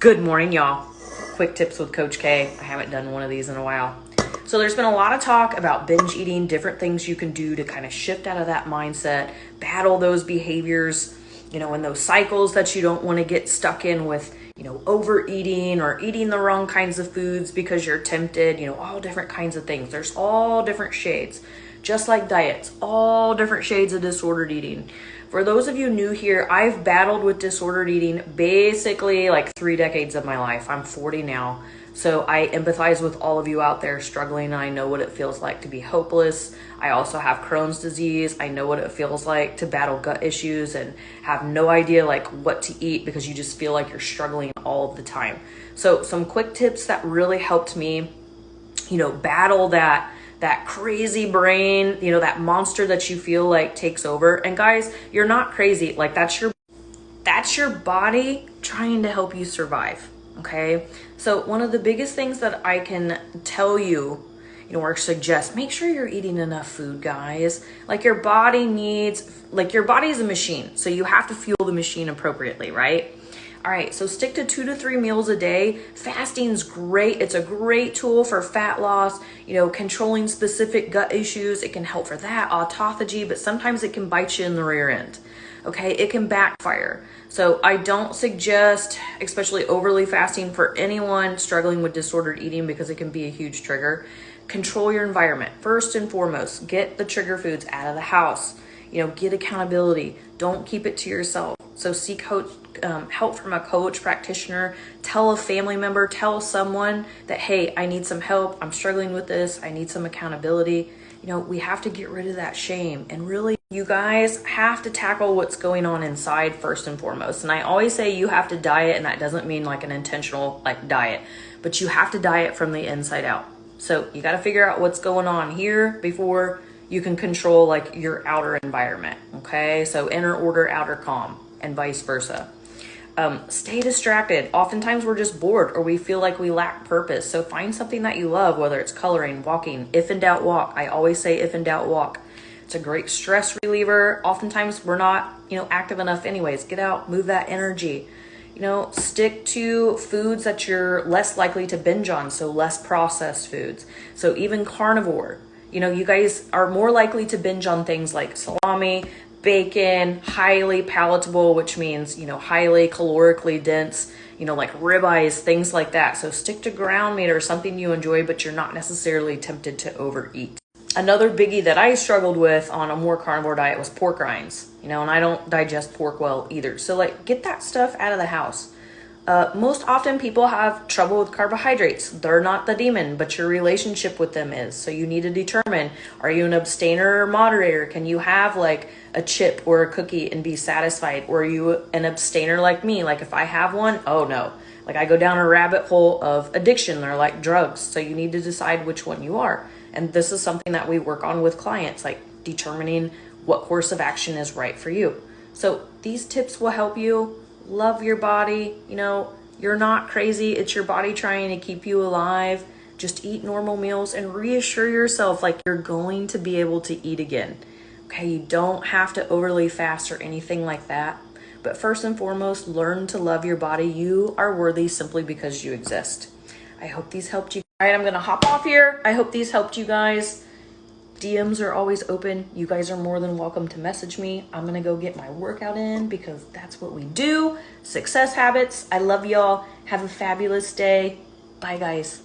Good morning, y'all. Quick tips with Coach K. I haven't done one of these in a while. So there's been a lot of talk about binge eating, different things you can do to kind of shift out of that mindset, battle those behaviors, and those cycles that you don't want to get stuck in with, overeating or eating the wrong kinds of foods because you're tempted, all different kinds of things. There's all different shades, just like diets, all different shades of disordered eating. For those of you new here, I've battled with disordered eating basically like 3 decades of my life. I'm 40 now. So I empathize with all of you out there struggling. I know what it feels like to be hopeless. I also have Crohn's disease. I know what it feels like to battle gut issues and have no idea like what to eat because you just feel like you're struggling all the time. So some quick tips that really helped me, battle that crazy brain, that monster that you feel like takes over. And guys, you're not crazy. Like that's your body trying to help you survive. Okay. So one of the biggest things that I can tell you, or suggest, make sure you're eating enough food, guys. Like your body is a machine. So you have to fuel the machine appropriately, right? All right, so stick to 2 to 3 meals a day. Fasting's great. It's a great tool for fat loss, controlling specific gut issues. It can help for that, autophagy, but sometimes it can bite you in the rear end. Okay, it can backfire. So I don't suggest, especially overly fasting for anyone struggling with disordered eating because it can be a huge trigger. Control your environment. First and foremost, get the trigger foods out of the house. Get accountability. Don't keep it to yourself. So seek help from a coach, practitioner. Tell a family member, tell someone that, hey, I need some help. I'm struggling with this. I need some accountability. We have to get rid of that shame. And really, you guys have to tackle what's going on inside first and foremost. And I always say you have to diet, and that doesn't mean like an intentional diet, but you have to diet from the inside out. So you got to figure out what's going on here before you can control your outer environment. Okay. So inner order, outer calm, and vice versa. Stay distracted. Oftentimes we're just bored or we feel like we lack purpose. So find something that you love, whether it's coloring, walking. If in doubt, walk. I always say if in doubt, walk. It's a great stress reliever. Oftentimes we're not, active enough anyways. Get out, move that energy. Stick to foods that you're less likely to binge on. So less processed foods. So even carnivore. You guys are more likely to binge on things like salami, bacon, highly palatable, which means, highly calorically dense, like ribeyes, things like that. So stick to ground meat or something you enjoy, but you're not necessarily tempted to overeat. Another biggie that I struggled with on a more carnivore diet was pork rinds, and I don't digest pork well either. So get that stuff out of the house. Most often people have trouble with carbohydrates. They're not the demon, but your relationship with them is. So you need to determine, are you an abstainer or moderator? Can you have a chip or a cookie and be satisfied? Or are you an abstainer like me? If I have one, oh no. I go down a rabbit hole of addiction. They're like drugs. So you need to decide which one you are. And this is something that we work on with clients, determining what course of action is right for you. So these tips will help you. Love your body. You're not crazy. It's your body trying to keep you alive. Just eat normal meals and reassure yourself you're going to be able to eat again. Okay, you don't have to overly fast or anything like that. But first and foremost, learn to love your body. You are worthy simply because you exist. I hope these helped you. All right, I'm going to hop off here. I hope these helped you guys. DMs are always open. You guys are more than welcome to message me. I'm going to go get my workout in because that's what we do. Success habits. I love y'all. Have a fabulous day. Bye, guys.